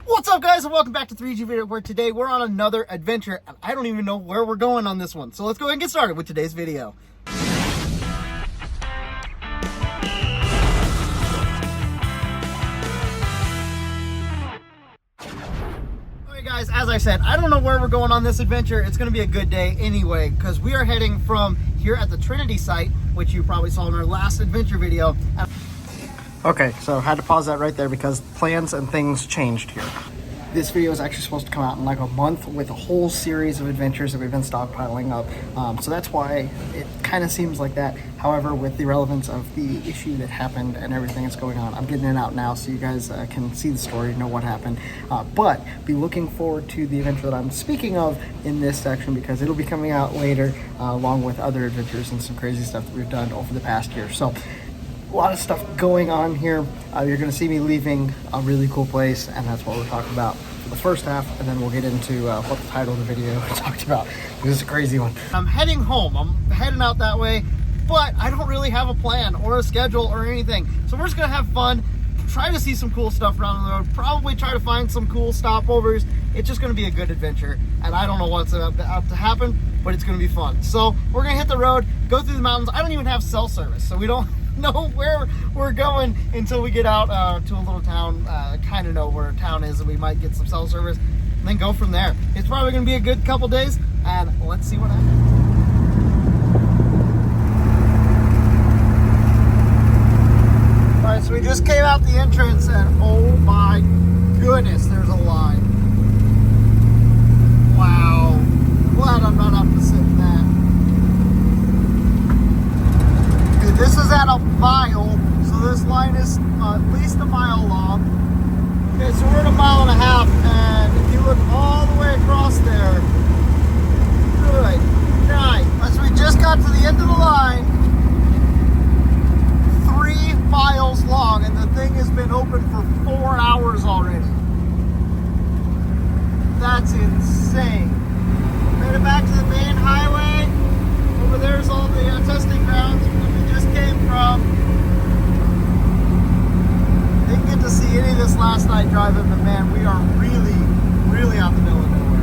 What's up, guys, and welcome back to 3G Video, where today we're on another adventure, and I don't even know where we're going on this one. So let's go ahead and get started with today's video. Alright guys, as I said, I don't know where we're going on this adventure. It's going to be a good day anyway, because we are heading from here at the Trinity site, which you probably saw in our last adventure video. Okay, so I had to pause that right there because plans and things changed here. This video is actually supposed to come out in like a month with a whole series of adventures that we've been stockpiling up. So that's why it kind of seems like that. However, with the relevance of the issue that happened and everything that's going on, I'm getting it out now so you guys can see the story, know what happened. But be looking forward to the adventure that I'm speaking of in this section, because it'll be coming out later along with other adventures and some crazy stuff that we've done over the past year. So a lot of stuff going on here. You're going to see me leaving a really cool place, and that's what we're talking about for the first half, and then we'll get into what the title of the video talked about. This is a crazy one. I'm heading home. I'm heading out that way, but I don't really have a plan or a schedule or anything. So we're just going to have fun, try to see some cool stuff around the road, probably try to find some cool stopovers. It's just going to be a good adventure, and I don't know what's about to happen, but it's going to be fun. So we're going to hit the road, go through the mountains. I don't even have cell service, so we don't know where we're going until we get out to a little town. Kind of know where a town is, and we might get some cell service and then go from there. It's probably going to be a good couple days, and let's see what happens. All right, so we just came out the entrance, and oh my goodness, there's a line. Wow, glad I'm not up to sit in that. This is at a mile, so this line is at least a mile long. Okay, so we're at a mile and a half, and if you look all the way across there, good night. So we just got to the end of the line, 3 miles long, and the thing has been open for 4 hours already. That's insane. Made it back to the main highway. Over there's all the testing grounds came from. Didn't get to see any of this last night driving, but man, we are really out the middle of nowhere.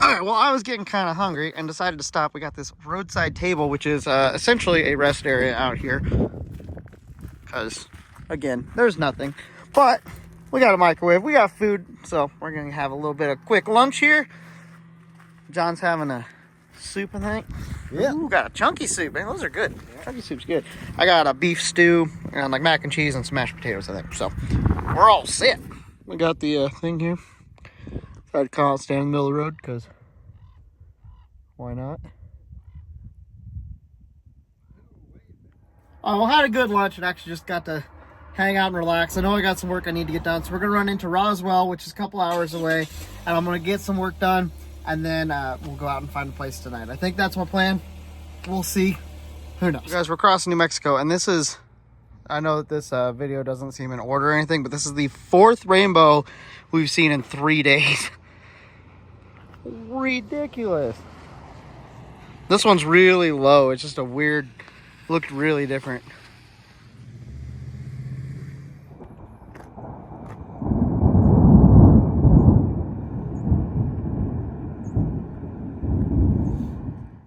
Alright, well, I was getting kind of hungry and decided to stop. We got this roadside table, which is essentially a rest area out here, because again, there's nothing, but we got a microwave, we got food, so we're gonna have a little bit of quick lunch here. John's having a soup, I think. Yeah. Ooh, got a chunky soup, man. Those are good. Yeah. Chunky soup's good. I got a beef stew and like mac and cheese and some mashed potatoes, I think. So we're all set. We got the thing here. Decided to come out, stand in the middle of the road, because why not? Well, I had a good lunch and actually just got to hang out and relax. I know I got some work I need to get done, so we're gonna run into Roswell, which is a couple hours away, and I'm gonna get some work done. And then we'll go out and find a place tonight. I think that's my plan. We'll see. Who knows? Guys, we're crossing New Mexico, and this is, I know that this video doesn't seem in order or anything, but this is the 4th rainbow we've seen in 3 days. Ridiculous. This one's really low. It's just a weird, looked really different.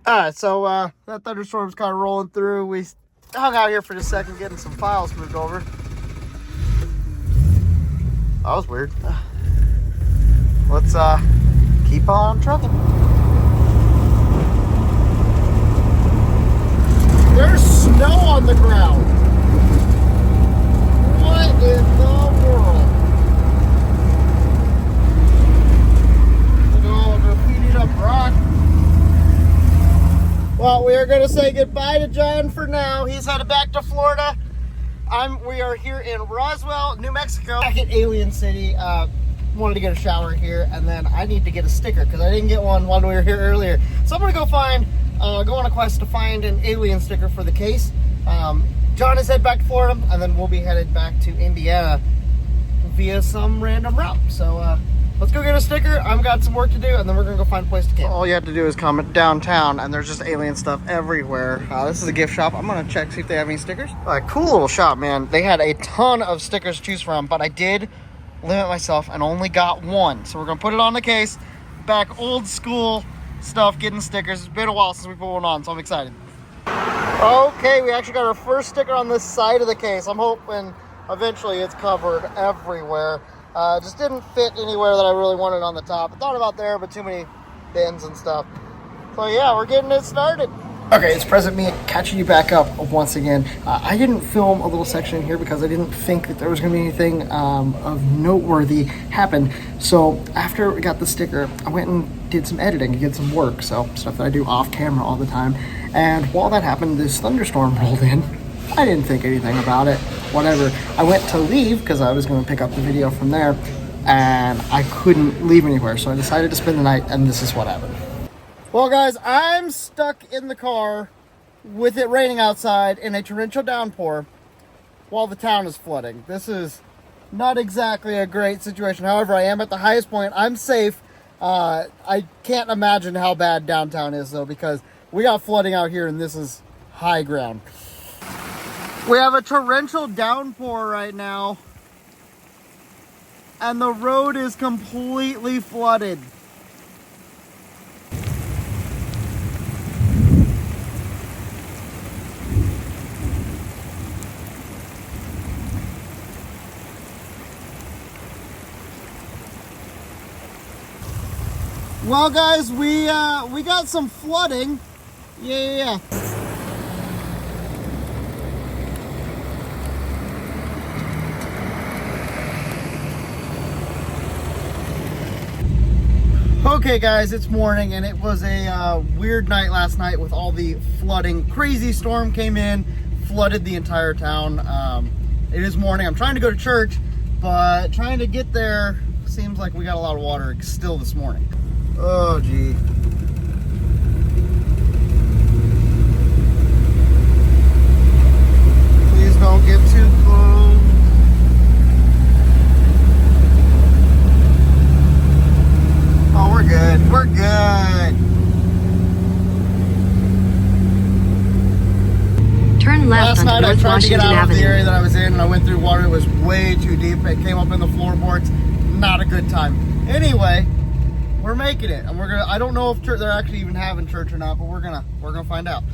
Alright, so that thunderstorm's kind of rolling through. We hung out here for just a second getting some files moved over. That was weird. Let's keep on trucking. There's snow on the ground. What in the world? Oh, graffitied up rock. Well, we are going to say goodbye to John for now. He's headed back to Florida. We are here in Roswell, New Mexico. Back at Alien City. Wanted to get a shower here, and then I need to get a sticker because I didn't get one while we were here earlier. So I'm going to go on a quest to find an alien sticker for the case. John is headed back to Florida, and then we'll be headed back to Indiana via some random route. So let's go get a sticker. I've got some work to do, and then we're going to go find a place to camp. All you have to do is come downtown, and there's just alien stuff everywhere. This is a gift shop. I'm going to check, see if they have any stickers. Cool little shop, man. They had a ton of stickers to choose from, but I did limit myself and only got one. So we're gonna put it on the case. Back old school stuff, getting stickers. It's been a while since we put one on, so I'm excited. Okay, we actually got our first sticker on this side of the case. I'm hoping eventually it's covered everywhere. Just didn't fit anywhere that I really wanted on the top. I thought about there, but too many bins and stuff. So yeah, we're getting it started. Okay, it's President me catching you back up once again. I didn't film a little section here because I didn't think that there was going to be anything of noteworthy happen. So after we got the sticker, I went and did some editing, did some work, so stuff that I do off camera all the time. And while that happened, this thunderstorm rolled in. I didn't think anything about it, whatever. I went to leave because I was going to pick up the video from there, and I couldn't leave anywhere. So I decided to spend the night, and this is what happened. Well, guys, I'm stuck in the car with it raining outside in a torrential downpour while the town is flooding. This is not exactly a great situation. However, I am at the highest point. I'm safe. I can't imagine how bad downtown is, though, because we got flooding out here, and this is high ground. We have a torrential downpour right now, and the road is completely flooded. Well, guys, we got some flooding. Yeah. Okay, guys, it's morning, and it was a weird night last night with all the flooding. Crazy storm came in, flooded the entire town. It is morning. I'm trying to go to church, but trying to get there seems like we got a lot of water still this morning. Oh, gee. Please don't get too close. Oh, we're good. We're good. Turn left Last onto night I North tried to get Washington out of the Avenue. area that I was in, and I went through water. It was way too deep. It came up in the floorboards. Not a good time. Anyway, we're making it, and I don't know if they're actually even having church or not, but we're gonna find out.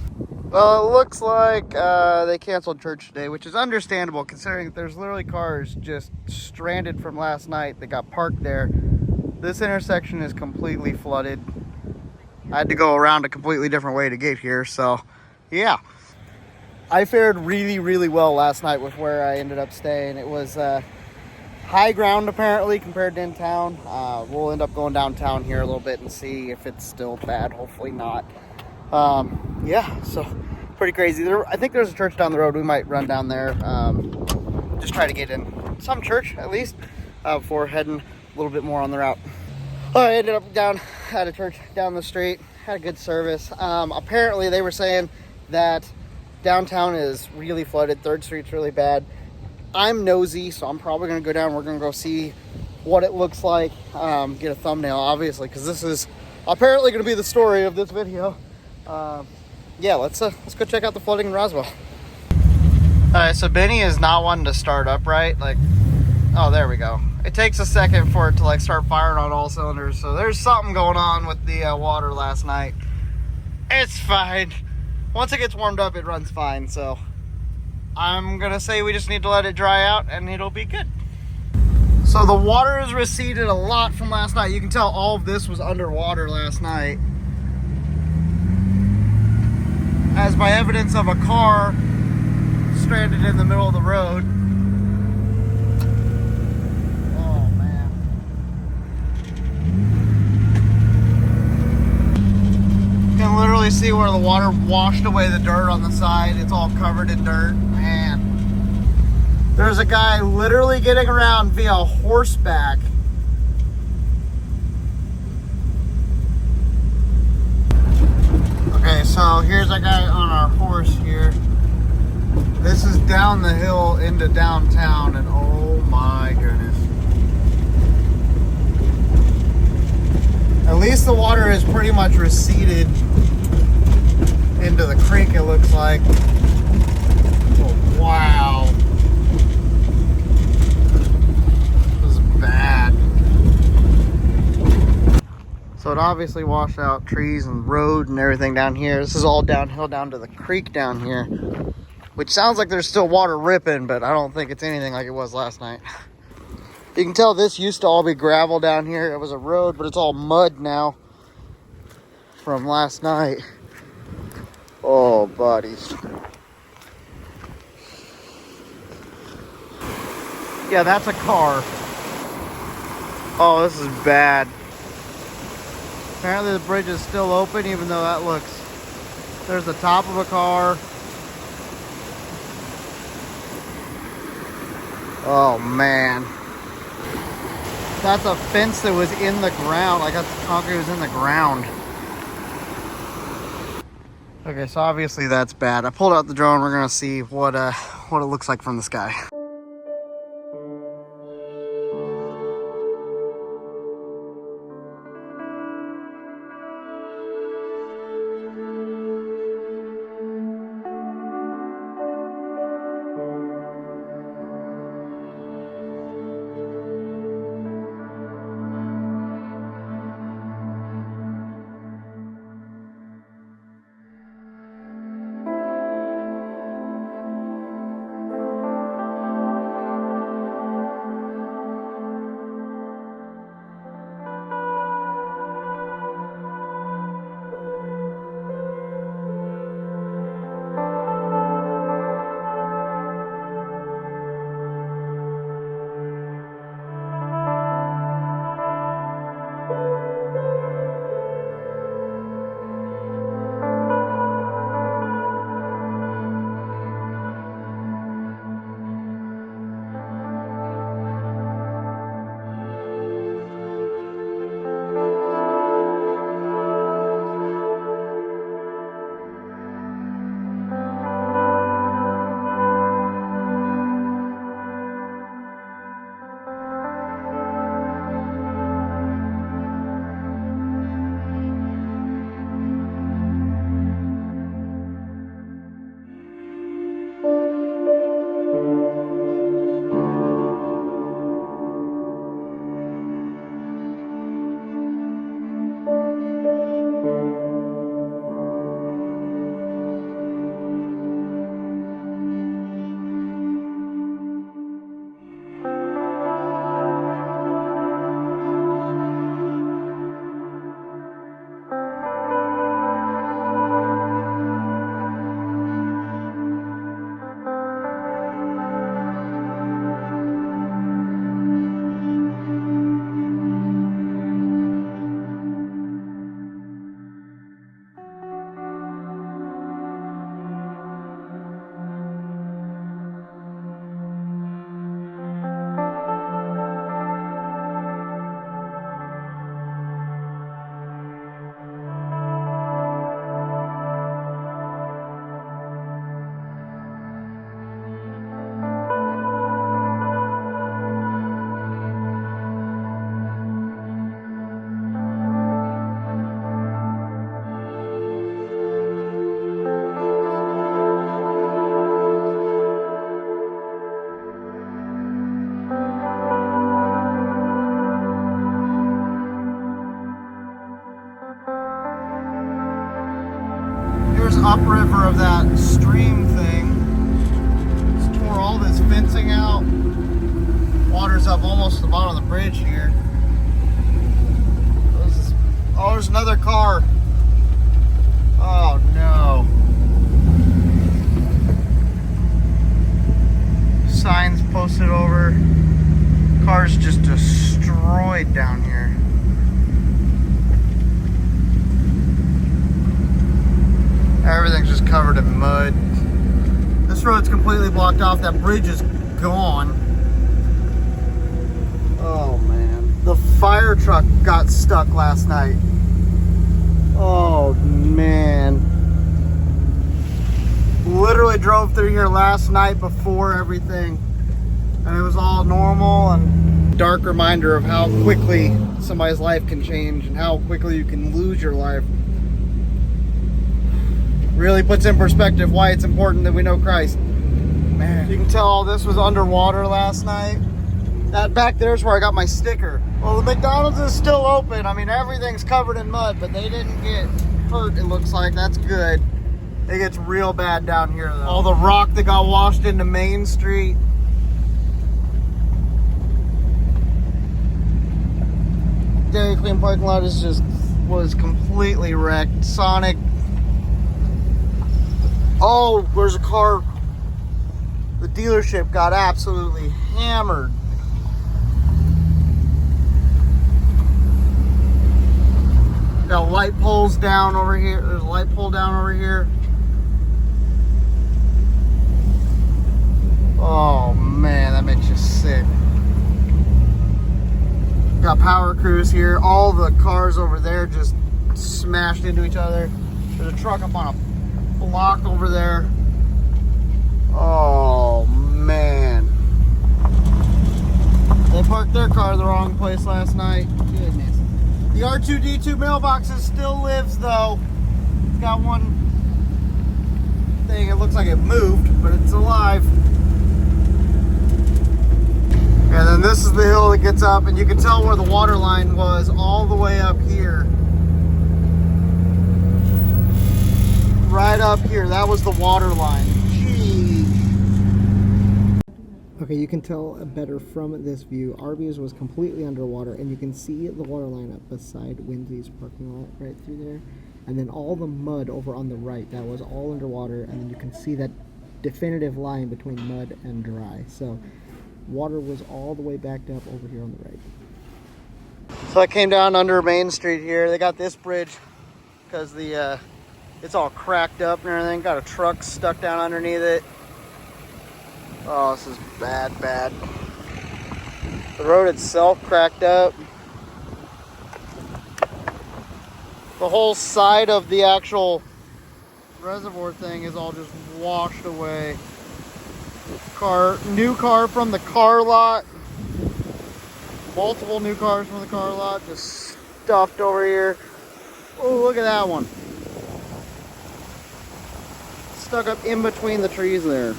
Well, it looks like they canceled church today, which is understandable considering that there's literally cars just stranded from last night that got parked there. This intersection is completely flooded. I had to go around a completely different way to get here, so yeah. I fared really, really well last night with where I ended up staying. It was high ground apparently compared to in town. We'll end up going downtown here a little bit and see if it's still bad. Hopefully not. Yeah, so pretty crazy. I think there's a church down the road. We might run down there. Just try to get in some church at least before heading a little bit more on the route. I ended up down at a church down the street. Had a good service. Apparently they were saying that downtown is really flooded. 3rd Street's really bad. I'm nosy, so I'm probably going to go down. We're going to go see what it looks like. Get a thumbnail, obviously, because this is apparently going to be the story of this video. Yeah, let's go check out the flooding in Roswell. Alright, so Benny is not wanting to start up right. Like, oh, there we go. It takes a second for it to like start firing on all cylinders. So there's something going on with the water last night. It's fine. Once it gets warmed up, it runs fine. So I'm gonna say we just need to let it dry out and it'll be good. So the water has receded a lot from last night. You can tell all of this was underwater last night, as by evidence of a car stranded in the middle of the road. Oh man. You can literally see where the water washed away the dirt on the side. It's all covered in dirt. Man. There's a guy literally getting around via horseback. Okay, so here's a guy on our horse here. This is down the hill into downtown, and oh my goodness. At least the water has pretty much receded into the creek, it looks like. Oh, wow. This is So it obviously washed out trees and road and everything down here. This is all downhill down to the creek down here, which sounds like there's still water ripping, but I don't think it's anything like it was last night. You can tell this used to all be gravel down here. It was a road, but it's all mud now from last night. Oh, buddies. Yeah, that's a car. Oh, this is bad. Apparently the bridge is still open, even though that looks... There's the top of a car. Oh, man. That's a fence that was in the ground. Like, that concrete was in the ground. Okay, so obviously that's bad. I pulled out the drone. We're gonna see what it looks like from the sky. Upriver of that stream thing. Just tore all this fencing out. Water's up almost to the bottom of the bridge here. Oh, there's another car. Oh no. Signs posted over. Cars just destroyed down here. Everything's just covered in mud. This road's completely blocked off. That bridge is gone. Oh man. The fire truck got stuck last night. Oh man. Literally drove through here last night before everything. And it was all normal, and dark reminder of how quickly somebody's life can change and how quickly you can lose your life. Really puts in perspective why it's important that we know Christ. Man, you can tell all this was underwater last night. That back there's where I got my sticker. Well, the McDonald's is still open. I mean, everything's covered in mud, but they didn't get hurt, it looks like. That's good. It gets real bad down here, though. All the rock that got washed into Main Street. Dairy Queen parking lot was completely wrecked. Sonic. Oh, there's a car. The dealership got absolutely hammered. Got light poles down over here. There's a light pole down over here. Oh man, that makes you sick. Got power crews here. All the cars over there just smashed into each other. There's a truck up on a block over there. Oh man. They parked their car the wrong place last night. Goodness. The R2-D2 mailbox still lives though. It's got one thing, it looks like it moved, but it's alive. And then this is the hill that gets up, and you can tell where the water line was all the way up here. Right up here, that was the water line. Jeez. Okay, you can tell better from this view. Arby's was completely underwater, and you can see the water line up beside Wendy's parking lot right through there. And then all the mud over on the right, that was all underwater, and then you can see that definitive line between mud and dry. So water was all the way backed up over here on the right. So I came down under Main Street here. They got this bridge because the it's all cracked up and everything. Got a truck stuck down underneath it. Oh, this is bad, bad. The road itself cracked up. The whole side of the actual reservoir thing is all just washed away. New car from the car lot. Multiple new cars from the car lot just stuffed over here. Oh, look at that one. Stuck up in between the trees there.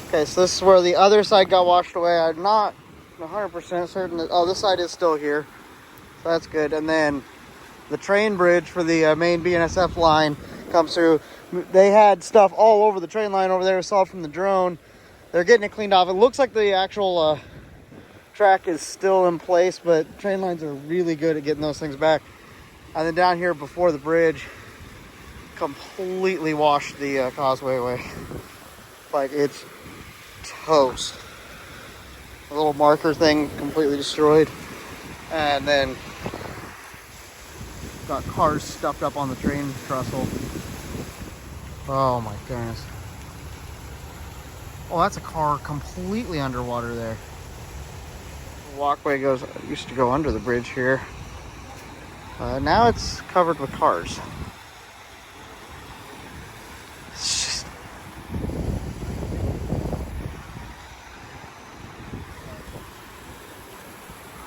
Okay, so this is where the other side got washed away. I'm not 100% certain that, oh, this side is still here. So that's good. And then the train bridge for the main BNSF line comes through. They had stuff all over the train line over there. We saw from the drone. They're getting it cleaned off. It looks like the actual track is still in place, but train lines are really good at getting those things back. And then down here before the bridge, completely washed the causeway away. Like, it's toast. A little marker thing completely destroyed. And then got cars stuffed up on the train trestle. Oh my goodness. Oh, that's a car completely underwater there. The walkway used to go under the bridge here. Now it's covered with cars. It's just...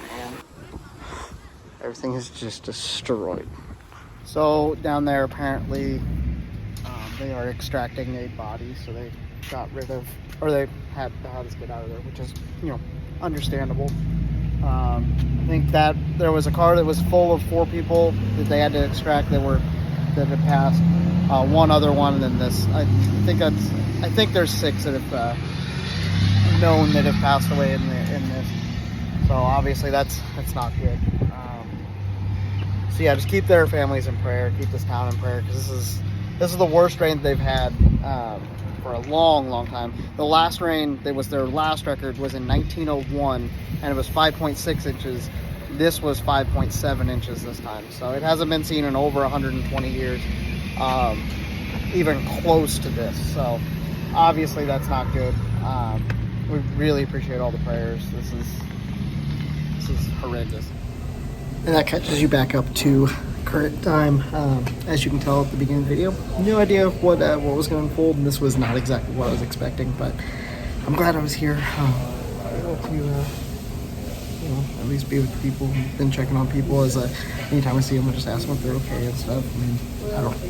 Man. Everything is just destroyed. So down there apparently they are extracting a body, so they got rid of, or they had us get out of there, which is, you know, understandable. I think that there was a car that was full of 4 people that they had to extract that had passed. One other one, and then this. I think there's 6 that have known that have passed away in this. So obviously that's not good. So yeah, just keep their families in prayer, keep this town in prayer, because this is the worst rain they've had for a long, long time. The last rain that was their last record was in 1901, and it was 5.6 inches. This was 5.7 inches this time. So it hasn't been seen in over 120 years, even close to this. So obviously that's not good. We really appreciate all the prayers. This is horrendous. And that catches you back up to current time. As you can tell at the beginning of the video, no idea what was going to unfold, and this was not exactly what I was expecting, but I'm glad I was here, able to at least be with people. I've been checking on people as anytime I see them, I just ask them if they're okay and stuff. I mean,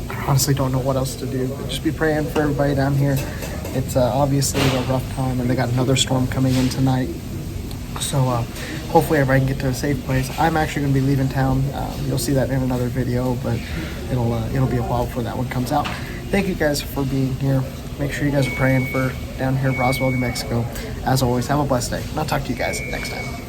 I honestly don't know what else to do, but just be praying for everybody down here. It's obviously a rough time, and they got another storm coming in tonight. So hopefully everybody can get to a safe place. I'm actually going to be leaving town. You'll see that in another video, but it'll be a while before that one comes out. Thank you guys for being here. Make sure you guys are praying for down here in Roswell, New Mexico. As always, have a blessed day, and I'll talk to you guys next time.